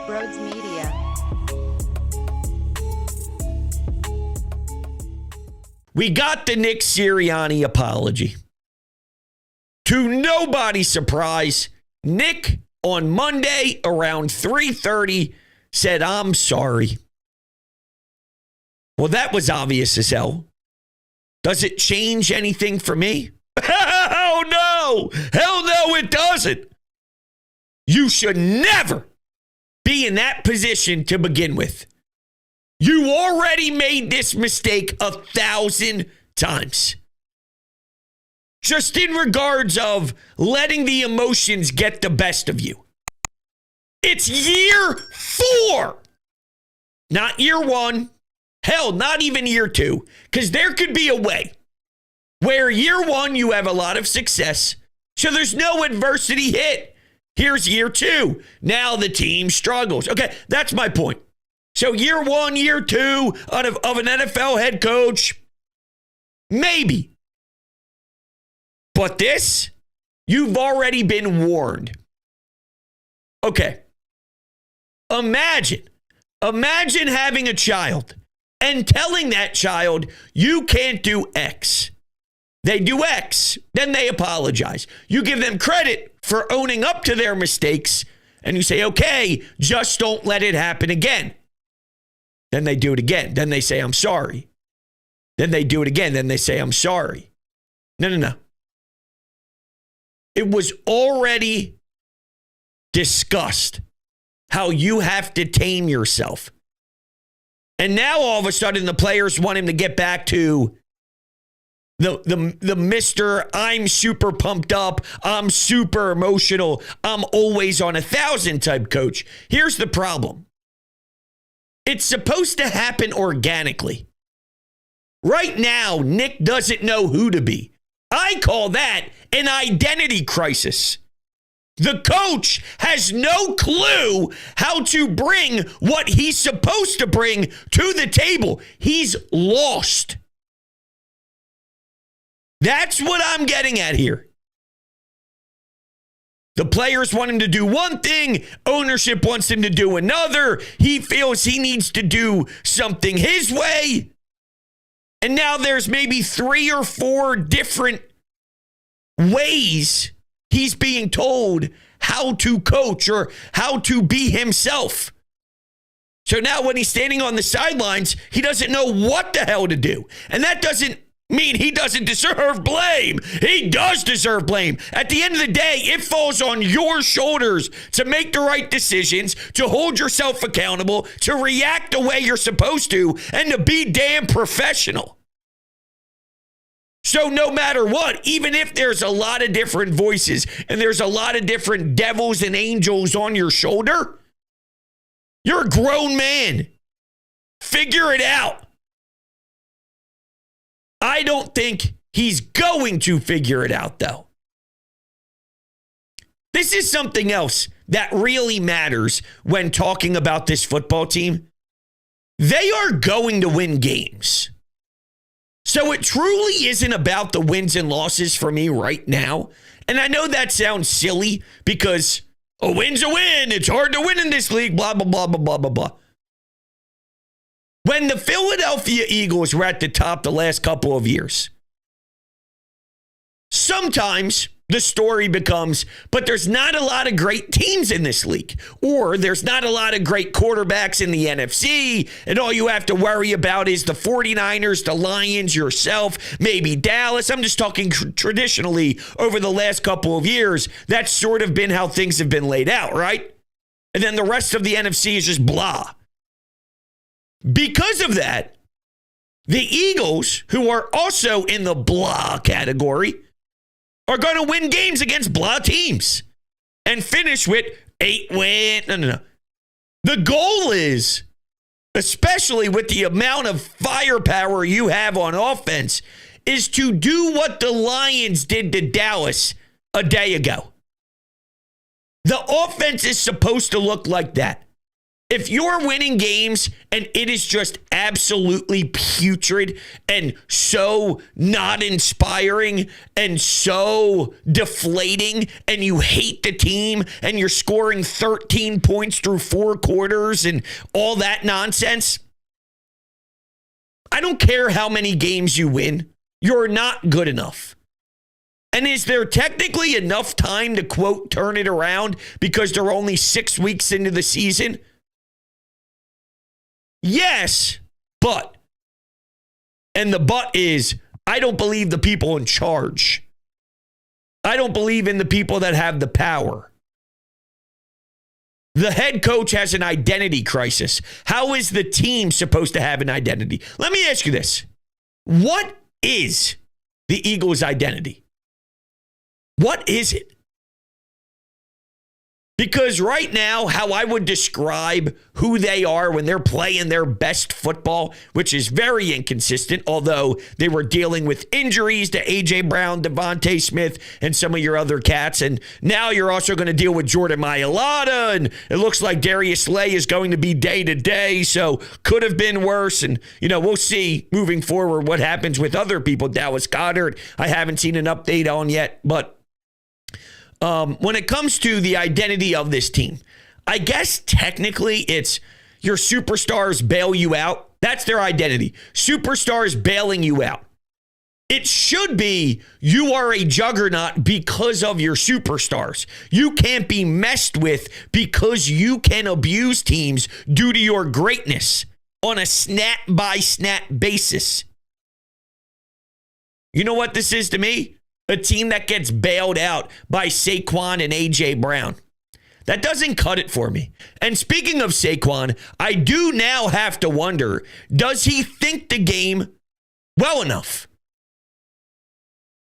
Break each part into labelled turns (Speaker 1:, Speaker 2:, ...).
Speaker 1: Brodes Media.
Speaker 2: We got the Nick Sirianni apology. To nobody's surprise, Nick on Monday around 3:30 said, "I'm sorry." Well, that was obvious as hell. Does it change anything for me? Oh, no. Hell no, it doesn't. You should never be in that position to begin with. You already made this mistake 1,000 times. Just in regards of letting the emotions get the best of you. It's year 4, not year 1. Hell, not even year 2, because there could be a way where year 1 you have a lot of success, so there's no adversity hit. Here's year 2. Now the team struggles. Okay, that's my point. So year 1, year 2 of an NFL head coach, maybe. But this, you've already been warned. Okay. Imagine having a child and telling that child, you can't do X. They do X, then they apologize. You give them credit for owning up to their mistakes, and you say, okay, just don't let it happen again. Then they do it again. Then they say, I'm sorry. Then they do it again. Then they say, I'm sorry. No. It was already discussed how you have to tame yourself. And now all of a sudden the players want him to get back to the Mr. I'm super pumped up, I'm super emotional, I'm always on 1,000 type coach. Here's the problem. It's supposed to happen organically. Right now, Nick doesn't know who to be. I call that an identity crisis. The coach has no clue how to bring what he's supposed to bring to the table. He's lost. That's what I'm getting at here. The players want him to do one thing. Ownership wants him to do another. He feels he needs to do something his way. And now there's maybe 3 or 4 different ways he's being told how to coach or how to be himself. So now when he's standing on the sidelines, he doesn't know what the hell to do. And that doesn't mean he doesn't deserve blame. He does deserve blame. At the end of the day, it falls on your shoulders to make the right decisions, to hold yourself accountable, to react the way you're supposed to, and to be damn professional. So no matter what, even if there's a lot of different voices and there's a lot of different devils and angels on your shoulder, you're a grown man. Figure it out. I don't think he's going to figure it out, though. This is something else that really matters when talking about this football team. They are going to win games. So it truly isn't about the wins and losses for me right now. And I know that sounds silly because a win's a win. It's hard to win in this league, blah, blah, blah, blah, blah, blah, blah. When the Philadelphia Eagles were at the top the last couple of years, sometimes the story becomes, but there's not a lot of great teams in this league, or there's not a lot of great quarterbacks in the NFC, and all you have to worry about is the 49ers, the Lions, yourself, maybe Dallas. I'm just talking traditionally over the last couple of years. That's sort of been how things have been laid out, right? And then the rest of the NFC is just blah. Because of that, the Eagles, who are also in the blah category, are going to win games against blah teams and finish with 8 wins. No. The goal is, especially with the amount of firepower you have on offense, is to do what the Lions did to Dallas a day ago. The offense is supposed to look like that. If you're winning games and it is just absolutely putrid and so not inspiring and so deflating, and you hate the team and you're scoring 13 points through 4 quarters and all that nonsense, I don't care how many games you win, you're not good enough. And is there technically enough time to, quote, turn it around because they're only 6 weeks into the season? Yes, but. And the but is, I don't believe the people in charge. I don't believe in the people that have the power. The head coach has an identity crisis. How is the team supposed to have an identity? Let me ask you this. What is the Eagles' identity? What is it? Because right now, how I would describe who they are when they're playing their best football, which is very inconsistent, although they were dealing with injuries to A.J. Brown, Devontae Smith, and some of your other cats. And now you're also going to deal with Jordan Mailata, and it looks like Darius Slay is going to be day-to-day, so could have been worse. And, we'll see moving forward what happens with other people. Dallas Goedert, I haven't seen an update on yet, but when it comes to the identity of this team, I guess technically it's your superstars bail you out. That's their identity. Superstars bailing you out. It should be you are a juggernaut because of your superstars. You can't be messed with because you can abuse teams due to your greatness on a snap-by-snap basis. You know what this is to me? A team that gets bailed out by Saquon and A.J. Brown. That doesn't cut it for me. And speaking of Saquon, I do now have to wonder, does he think the game well enough?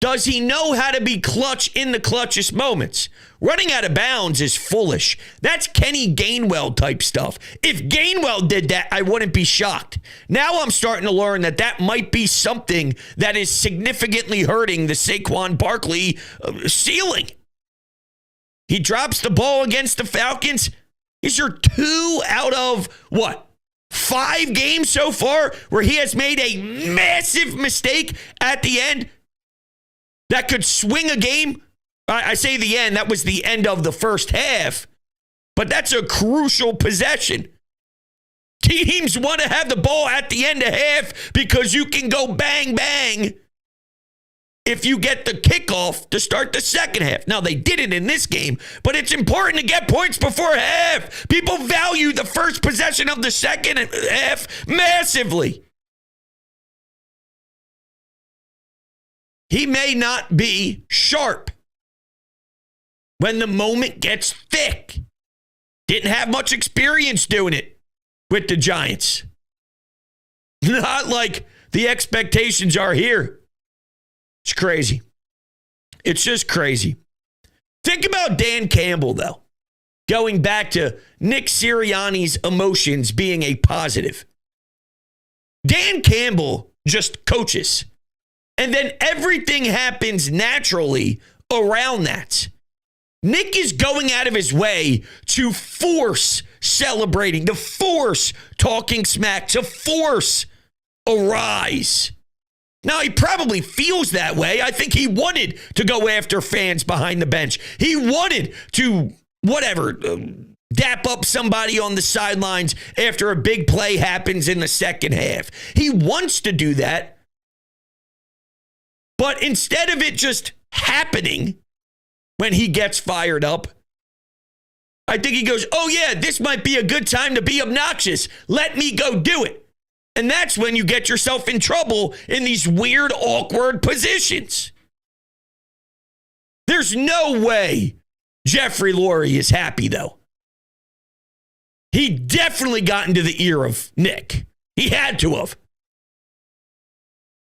Speaker 2: Does he know how to be clutch in the clutchest moments? Running out of bounds is foolish. That's Kenny Gainwell type stuff. If Gainwell did that, I wouldn't be shocked. Now I'm starting to learn that might be something that is significantly hurting the Saquon Barkley ceiling. He drops the ball against the Falcons. Is your 2 out of, 5 games so far where he has made a massive mistake at the end that could swing a game? I say the end, that was the end of the first half, but that's a crucial possession. Teams want to have the ball at the end of half because you can go bang, bang if you get the kickoff to start the second half. Now, they did it in this game, but it's important to get points before half. People value the first possession of the second half massively. He may not be sharp when the moment gets thick. Didn't have much experience doing it with the Giants. Not like the expectations are here. It's crazy. It's just crazy. Think about Dan Campbell, though. Going back to Nick Sirianni's emotions being a positive. Dan Campbell just coaches. And then everything happens naturally around that. Nick is going out of his way to force celebrating, to force talking smack, to force a rise. Now, he probably feels that way. I think he wanted to go after fans behind the bench. He wanted to, dap up somebody on the sidelines after a big play happens in the second half. He wants to do that. But instead of it just happening when he gets fired up, I think he goes, oh yeah, this might be a good time to be obnoxious. Let me go do it. And that's when you get yourself in trouble in these weird, awkward positions. There's no way Jeffrey Lurie is happy, though. He definitely got into the ear of Nick. He had to have.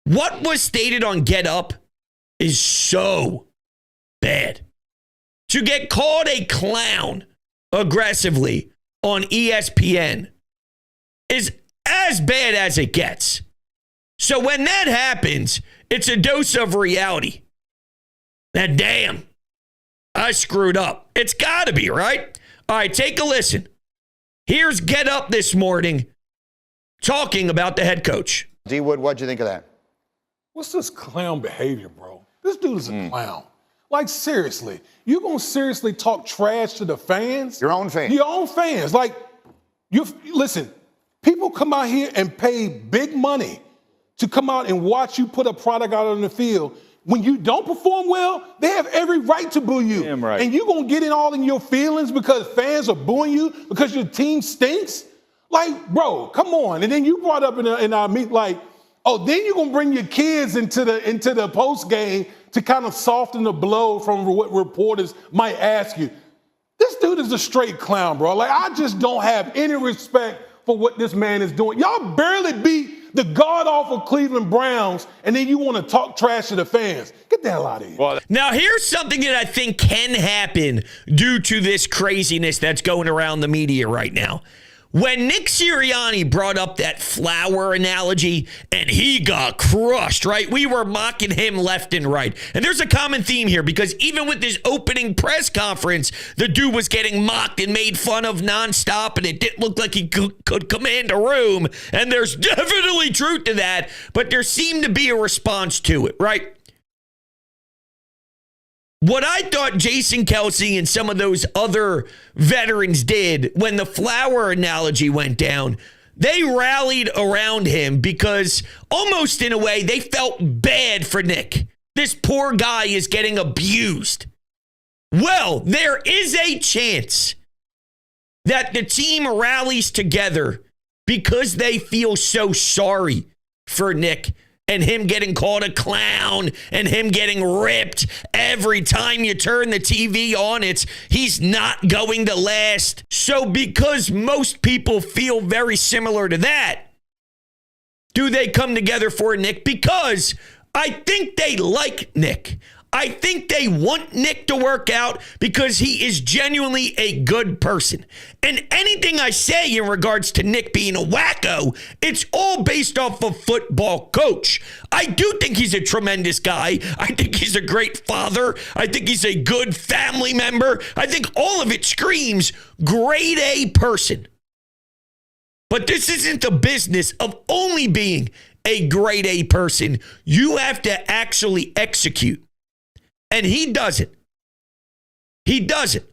Speaker 2: What was stated on Get Up is so bad. To get called a clown aggressively on ESPN is as bad as it gets. So when that happens, it's a dose of reality. That damn, I screwed up. It's got to be, right? All right, take a listen. Here's Get Up this morning talking about the head coach.
Speaker 1: D. Wood, what'd you think of that?
Speaker 3: What's this clown behavior, bro? This dude is a clown. Like, seriously, you gonna seriously talk trash to the fans?
Speaker 1: Your own fans.
Speaker 3: Your own fans. Like, listen, people come out here and pay big money to come out and watch you put a product out on the field. When you don't perform well, they have every right to boo you.
Speaker 1: Damn right.
Speaker 3: And you gonna get in all in your feelings because fans are booing you because your team stinks? Like, bro, come on. And then you brought up in our meet, like, oh, then you're gonna bring your kids into the post game to kind of soften the blow from what reporters might ask you. This dude is a straight clown, bro. Like, I just don't have any respect for what this man is doing. Y'all barely beat the god-awful Cleveland Browns, and then you want to talk trash to the fans. Get the hell out of here.
Speaker 2: Well, now, here's something that I think can happen due to this craziness that's going around the media right now. When Nick Sirianni brought up that flower analogy and he got crushed, right? We were mocking him left and right. And there's a common theme here because even with his opening press conference, the dude was getting mocked and made fun of nonstop, and it didn't look like he could command a room. And there's definitely truth to that, but there seemed to be a response to it, right? What I thought Jason Kelce and some of those other veterans did when the flower analogy went down, they rallied around him because almost in a way they felt bad for Nick. This poor guy is getting abused. Well, there is a chance that the team rallies together because they feel so sorry for Nick and him getting called a clown and him getting ripped every time you turn the TV on. He's not going to last. So because most people feel very similar to that, do they come together for Nick? Because I think they like Nick. I think they want Nick to work out because he is genuinely a good person. And anything I say in regards to Nick being a wacko, it's all based off of football coach. I do think he's a tremendous guy. I think he's a great father. I think he's a good family member. I think all of it screams grade A person. But this isn't the business of only being a grade A person. You have to actually execute. And he doesn't. He doesn't.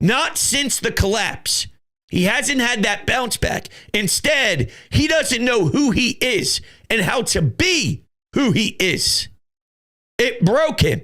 Speaker 2: Not since the collapse. He hasn't had that bounce back. Instead, he doesn't know who he is and how to be who he is. It broke him.